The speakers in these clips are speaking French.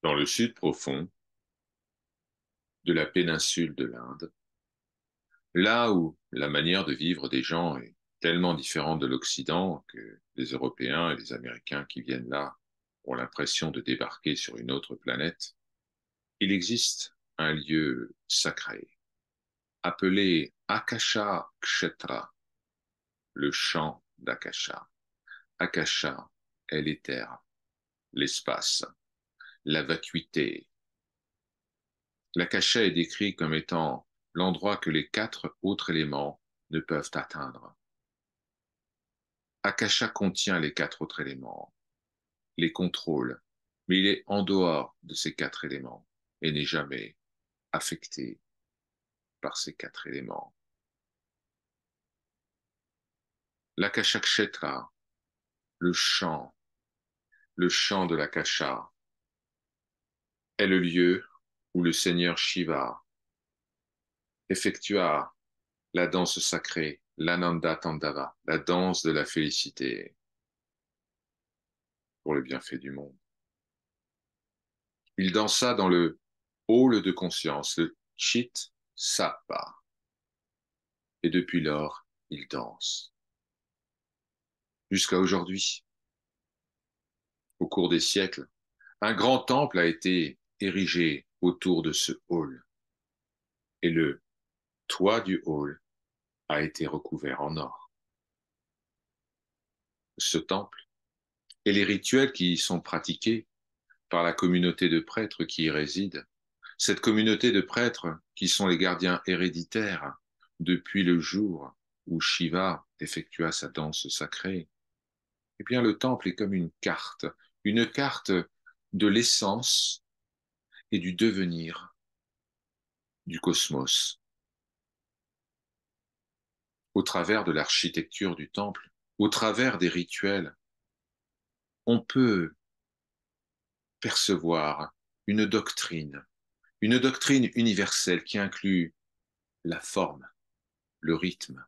Dans le sud profond de la péninsule de l'Inde, là où la manière de vivre des gens est tellement différente de l'Occident que les Européens et les Américains qui viennent là ont l'impression de débarquer sur une autre planète, il existe un lieu sacré appelé Akasha Kshetra, le champ d'Akasha. Akasha est l'éther, l'espace, la vacuité. L'Akasha est décrit comme étant l'endroit que les quatre autres éléments ne peuvent atteindre. Akasha contient les quatre autres éléments, les contrôle, mais il est en dehors de ces quatre éléments et n'est jamais affecté par ces quatre éléments. L'Akasha Kshetra, le champ, le champ de l'Akasha, est le lieu où le Seigneur Shiva effectua la danse sacrée, l'Ananda Tandava, la danse de la félicité pour le bienfait du monde. Il dansa dans le hall de conscience, le Chit Sapa, et depuis lors, il danse. Jusqu'à aujourd'hui, au cours des siècles, un grand temple a été érigé autour de ce hall, et le toit du hall a été recouvert en or. Ce temple et les rituels qui y sont pratiqués par la communauté de prêtres qui y résident, cette communauté de prêtres qui sont les gardiens héréditaires depuis le jour où Shiva effectua sa danse sacrée, eh bien le temple est comme une carte de l'essence et du devenir du cosmos. Au travers de l'architecture du temple, au travers des rituels, on peut percevoir une doctrine universelle qui inclut la forme, le rythme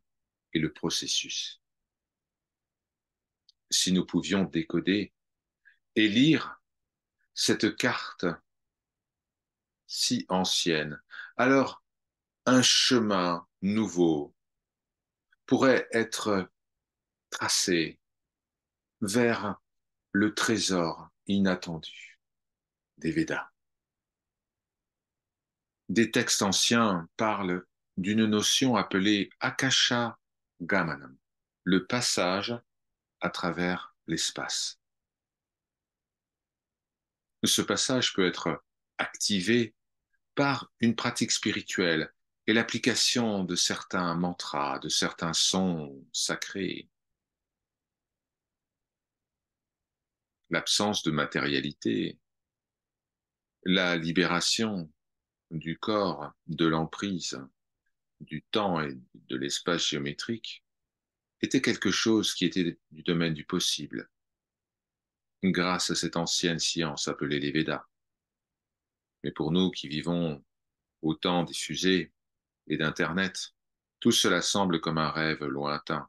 et le processus. Si nous pouvions décoder et lire cette carte si ancienne, alors un chemin nouveau pourrait être tracé vers le trésor inattendu des Védas. Des textes anciens parlent d'une notion appelée Akasha Gamanam, le passage à travers l'espace. Ce passage peut être activé par une pratique spirituelle et l'application de certains mantras, de certains sons sacrés. L'absence de matérialité, la libération du corps, de l'emprise, du temps et de l'espace géométrique était quelque chose qui était du domaine du possible, grâce à cette ancienne science appelée les Védas. Mais pour nous qui vivons au temps des fusées et d'Internet, tout cela semble comme un rêve lointain.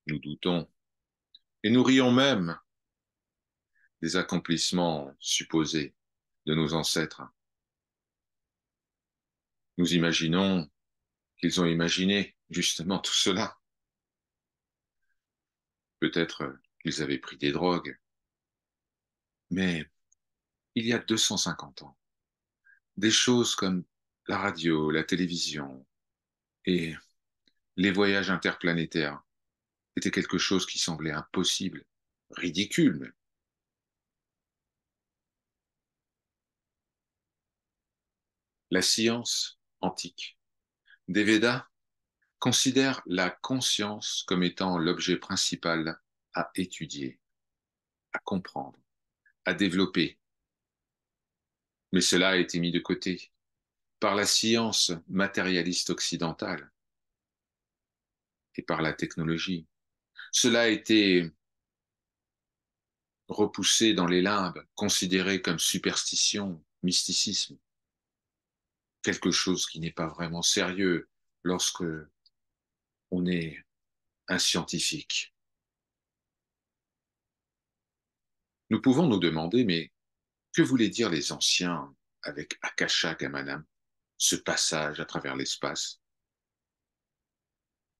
Nous doutons et nous rions même des accomplissements supposés de nos ancêtres. Nous imaginons qu'ils ont imaginé justement tout cela. Peut-être qu'ils avaient pris des drogues, mais il y a 250 ans, des choses comme la radio, la télévision et les voyages interplanétaires étaient quelque chose qui semblait impossible, ridicule même. La science antique des Védas considère la conscience comme étant l'objet principal à étudier, à comprendre, à développer. Mais cela a été mis de côté par la science matérialiste occidentale et par la technologie. Cela a été repoussé dans les limbes, considéré comme superstition, mysticisme, quelque chose qui n'est pas vraiment sérieux lorsque on est un scientifique. Nous pouvons nous demander, mais Que voulaient dire les anciens avec Akasha Gamanam, ce passage à travers l'espace?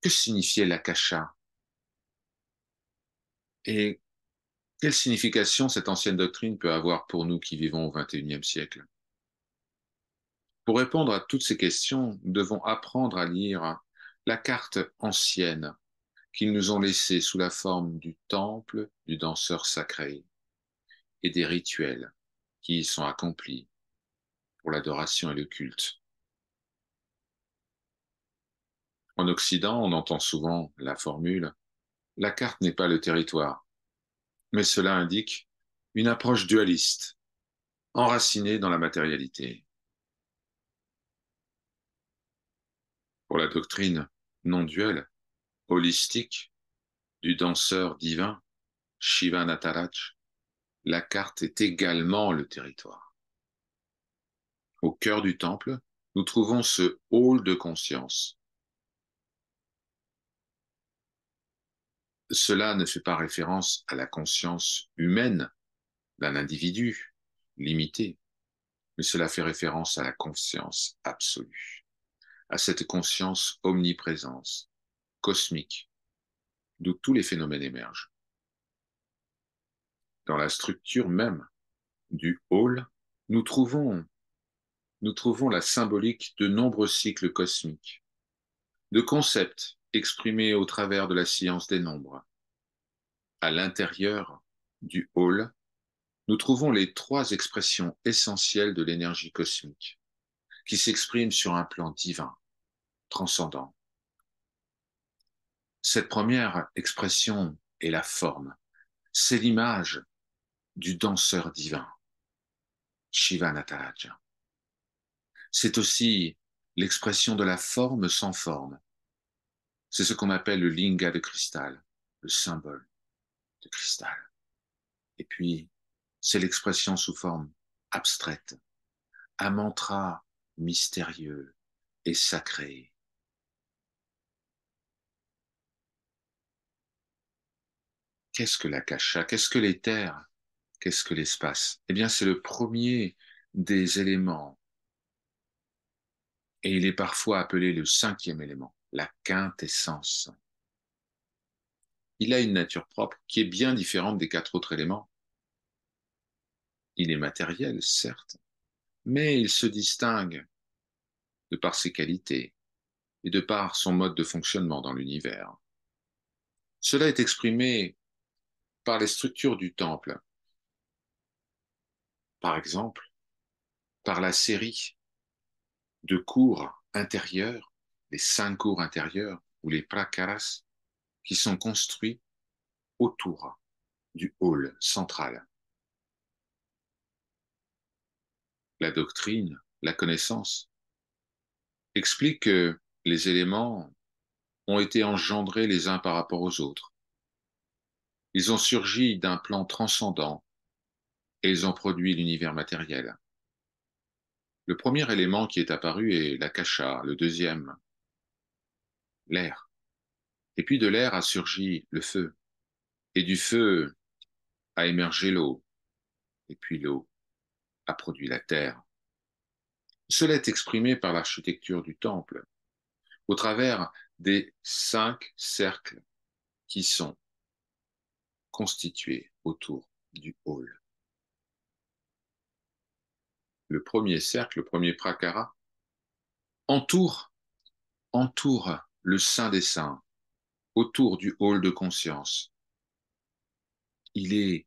Que signifiait l'Akasha? Et quelle signification cette ancienne doctrine peut avoir pour nous qui vivons au XXIe siècle? Pour répondre à toutes ces questions, nous devons apprendre à lire la carte ancienne qu'ils nous ont laissée sous la forme du temple du danseur sacré et des rituels qui y sont accomplis pour l'adoration et le culte. En Occident, on entend souvent la formule «la carte n'est pas le territoire», mais cela indique une approche dualiste, enracinée dans la matérialité. Pour la doctrine non duelle, holistique, du danseur divin, Shiva Nataraj, la carte est également le territoire. Au cœur du temple, nous trouvons ce hall de conscience. Cela ne fait pas référence à la conscience humaine d'un individu limité, mais cela fait référence à la conscience absolue, à cette conscience omniprésence, cosmique, d'où tous les phénomènes émergent. Dans la structure même du hall, nous trouvons, nous trouvons la symbolique de nombreux cycles cosmiques, de concepts exprimés au travers de la science des nombres. À l'intérieur du hall, nous trouvons les trois expressions essentielles de l'énergie cosmique, qui s'expriment sur un plan divin, transcendant. Cette première expression est la forme, c'est l'image du danseur divin, Shiva Nataraja. C'est aussi l'expression de la forme sans forme. C'est ce qu'on appelle le linga de cristal, le symbole de cristal. Et puis, c'est l'expression sous forme abstraite, un mantra mystérieux et sacré. Qu'est-ce que l'akasha? Qu'est-ce que l'éther? Qu'est-ce que l'espace? Eh bien, c'est le premier des éléments, et il est parfois appelé le cinquième élément, la quintessence. Il a une nature propre qui est bien différente des quatre autres éléments. Il est matériel, certes, mais il se distingue de par ses qualités et de par son mode de fonctionnement dans l'univers. Cela est exprimé par les structures du temple, par exemple, par la série de cours intérieurs, les 5 cours intérieurs ou les prakaras, qui sont construits autour du hall central. La doctrine, la connaissance, explique que les éléments ont été engendrés les uns par rapport aux autres. Ils ont surgi d'un plan transcendant et ils ont produit l'univers matériel. Le premier élément qui est apparu est l'akasha, le deuxième, l'air. Et puis de l'air a surgi le feu, et du feu a émergé l'eau, et puis l'eau a produit la terre. Cela est exprimé par l'architecture du temple, au travers des 5 cercles qui sont constitués autour du hall. Le premier cercle, le premier prakara, entoure, entoure le Saint des Saints, autour du hall de conscience. Il est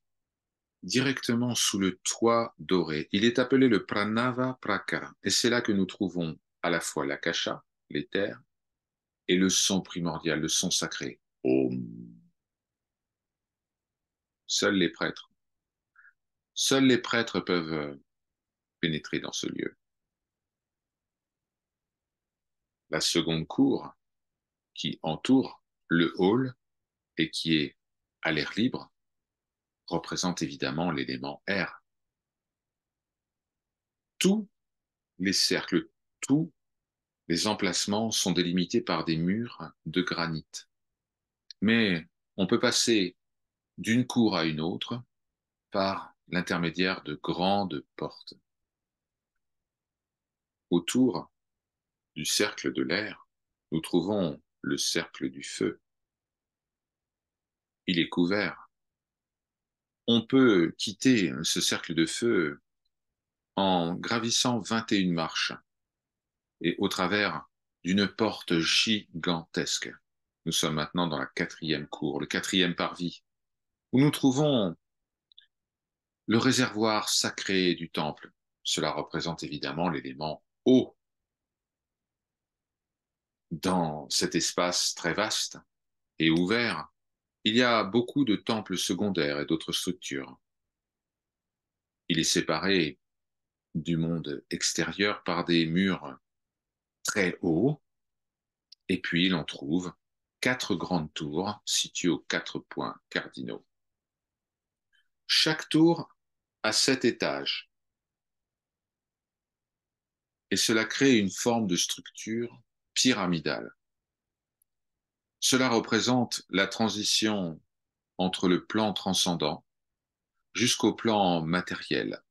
directement sous le toit doré. Il est appelé le Pranava Prakara. Et c'est là que nous trouvons à la fois l'akasha, l'éther, et le son primordial, le son sacré. Om. Seuls les prêtres, seuls les prêtres peuvent pénétrer dans ce lieu. La seconde cour qui entoure le hall et qui est à l'air libre représente évidemment l'élément air. Tous les cercles, tous les emplacements sont délimités par des murs de granit. Mais on peut passer d'une cour à une autre par l'intermédiaire de grandes portes. Autour du cercle de l'air, nous trouvons le cercle du feu. Il est couvert. On peut quitter ce cercle de feu en gravissant 21 marches et au travers d'une porte gigantesque. Nous sommes maintenant dans la quatrième cour, le quatrième parvis, où nous trouvons le réservoir sacré du temple. Cela représente évidemment l'élément eau. Dans cet espace très vaste et ouvert, il y a beaucoup de temples secondaires et d'autres structures. Il est séparé du monde extérieur par des murs très hauts, et puis l'on trouve 4 grandes tours situées aux 4 points cardinaux. Chaque tour a 7 étages, et cela crée une forme de structure pyramidale. Cela représente la transition entre le plan transcendant jusqu'au plan matériel,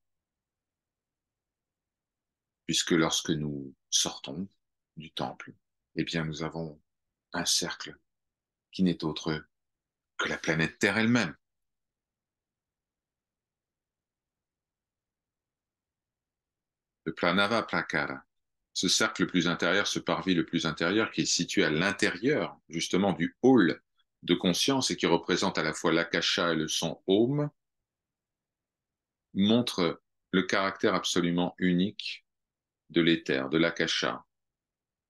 puisque lorsque nous sortons du temple, eh bien nous avons un cercle qui n'est autre que la planète Terre elle-même. Le Pranava Prakara, ce cercle le plus intérieur, ce parvis le plus intérieur qui est situé à l'intérieur justement du hall de conscience et qui représente à la fois l'akasha et le son Om, montre le caractère absolument unique de l'éther, de l'akasha.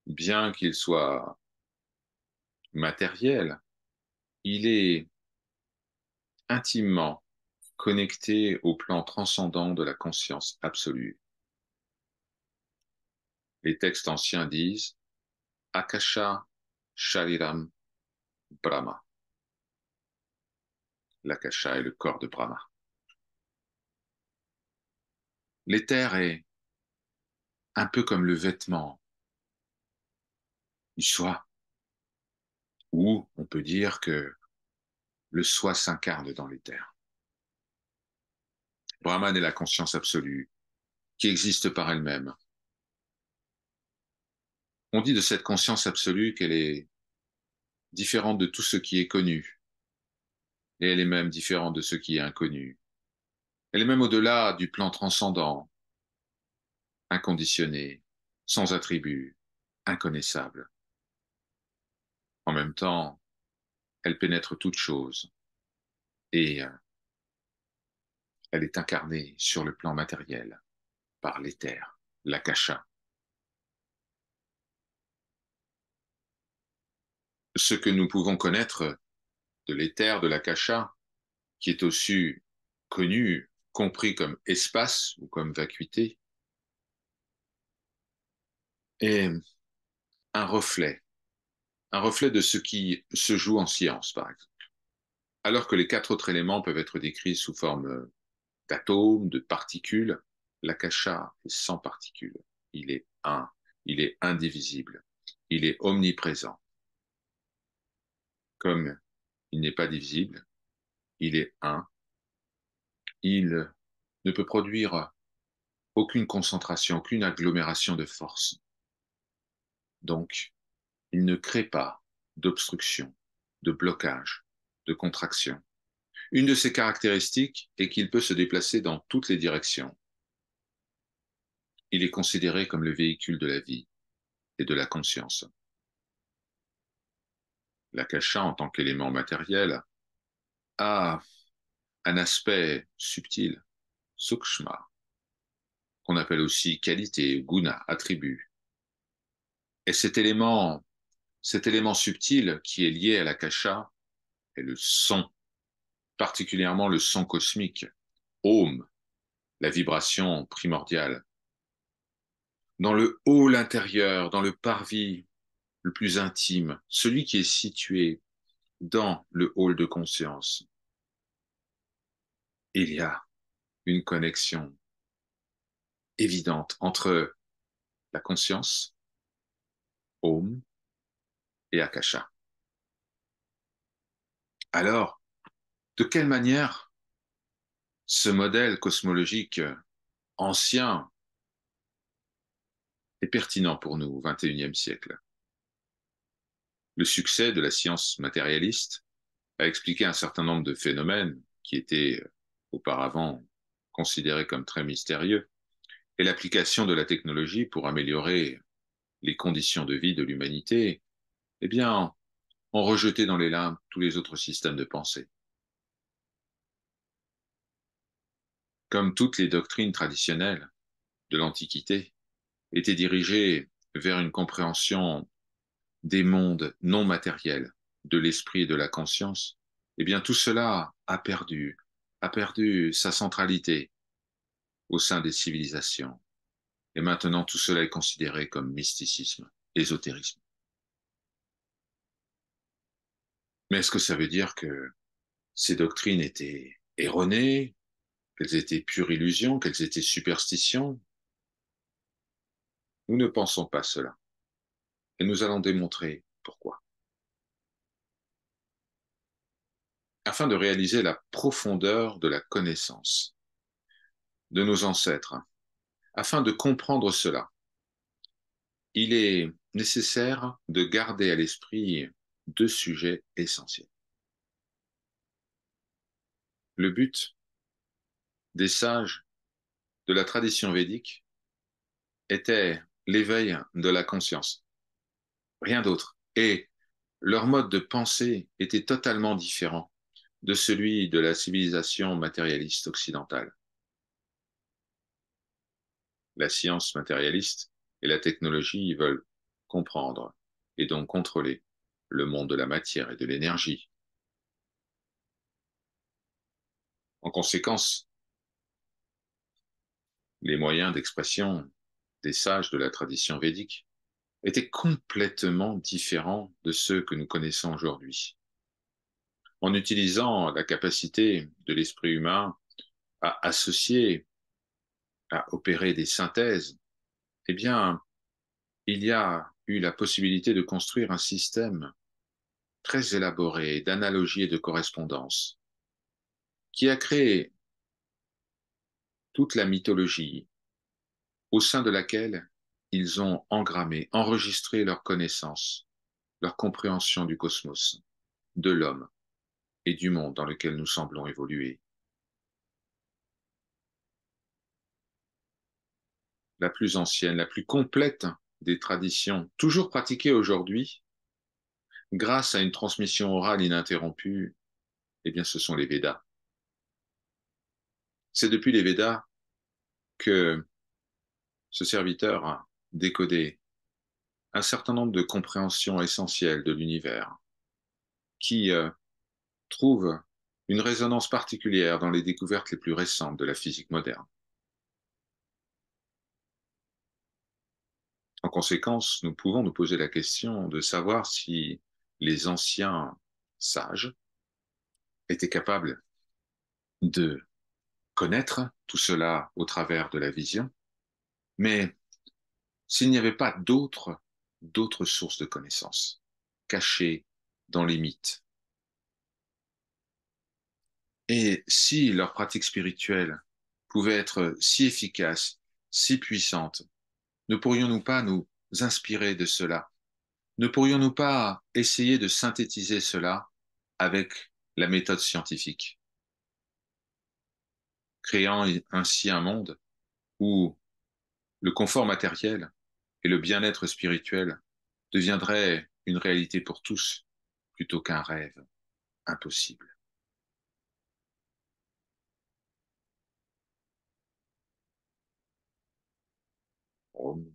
Bien qu'il soit matériel, il est intimement connecté au plan transcendant de la conscience absolue. Les textes anciens disent Akasha Shariram Brahma. L'akasha est le corps de Brahma. L'éther est un peu comme le vêtement du soi, ou on peut dire que le soi s'incarne dans l'éther. Brahman est la conscience absolue, qui existe par elle-même. On dit de cette conscience absolue qu'elle est différente de tout ce qui est connu, et elle est même différente de ce qui est inconnu. Elle est même au-delà du plan transcendant, inconditionné, sans attribut, inconnaissable. En même temps, elle pénètre toute chose, et elle est incarnée sur le plan matériel par l'éther, l'akasha. Ce que nous pouvons connaître de l'éther, de l'akasha, qui est aussi connu, compris comme espace ou comme vacuité, est un reflet de ce qui se joue en science, par exemple. Alors que les 4 autres éléments peuvent être décrits sous forme d'atomes, de particules, l'akasha est sans particules. Il est un, il est indivisible, il est omniprésent. Comme il n'est pas divisible, il est un, il ne peut produire aucune concentration, aucune agglomération de force. Donc, il ne crée pas d'obstruction, de blocage, de contraction. Une de ses caractéristiques est qu'il peut se déplacer dans toutes les directions. Il est considéré comme le véhicule de la vie et de la conscience. L'akasha, en tant qu'élément matériel, a un aspect subtil, sukshma, qu'on appelle aussi qualité, guna, attribut. Et cet élément subtil qui est lié à l'akasha est le son, particulièrement le son cosmique, Om, la vibration primordiale. Dans le hall intérieur, dans le parvis le plus intime, celui qui est situé dans le hall de conscience, il y a une connexion évidente entre la conscience, Om, et Akasha. Alors, de quelle manière ce modèle cosmologique ancien est pertinent pour nous au XXIe siècle. Le succès de la science matérialiste a expliqué un certain nombre de phénomènes qui étaient auparavant considérés comme très mystérieux, et l'application de la technologie pour améliorer les conditions de vie de l'humanité, eh bien, ont rejeté dans les limbes tous les autres systèmes de pensée. Comme toutes les doctrines traditionnelles de l'Antiquité étaient dirigées vers une compréhension des mondes non matériels, de l'esprit et de la conscience, eh bien tout cela a perdu sa centralité au sein des civilisations. Et maintenant, tout cela est considéré comme mysticisme, ésotérisme. Mais est-ce que ça veut dire que ces doctrines étaient erronées, qu'elles étaient pure illusion, qu'elles étaient superstitions? Nous ne pensons pas cela. Et nous allons démontrer pourquoi. Afin de réaliser la profondeur de la connaissance de nos ancêtres, afin de comprendre cela, il est nécessaire de garder à l'esprit deux sujets essentiels. Le but des sages de la tradition védique était l'éveil de la conscience, rien d'autre. Et leur mode de pensée était totalement différent de celui de la civilisation matérialiste occidentale. La science matérialiste et la technologie veulent comprendre et donc contrôler le monde de la matière et de l'énergie. En conséquence, les moyens d'expression des sages de la tradition védique étaient complètement différents de ceux que nous connaissons aujourd'hui. En utilisant la capacité de l'esprit humain à associer, à opérer des synthèses, eh bien, il y a eu la possibilité de construire un système très élaboré d'analogie et de correspondance qui a créé toute la mythologie au sein de laquelle ils ont engrammé, enregistré leur connaissance, leur compréhension du cosmos, de l'homme et du monde dans lequel nous semblons évoluer. La plus ancienne, la plus complète des traditions, toujours pratiquées aujourd'hui, grâce à une transmission orale ininterrompue, eh bien, ce sont les Védas. C'est depuis les Védas que ce serviteur a décodé un certain nombre de compréhensions essentielles de l'univers qui trouvent une résonance particulière dans les découvertes les plus récentes de la physique moderne. En conséquence, nous pouvons nous poser la question de savoir si les anciens sages étaient capables de connaître tout cela au travers de la vision, mais s'il n'y avait pas d'autres sources de connaissances cachées dans les mythes, et si leur pratique spirituelle pouvait être si efficace, si puissante, ne pourrions-nous pas nous inspirer de cela? Ne pourrions-nous pas essayer de synthétiser cela avec la méthode scientifique, créant ainsi un monde où le confort matériel et le bien-être spirituel deviendraient une réalité pour tous plutôt qu'un rêve impossible? Om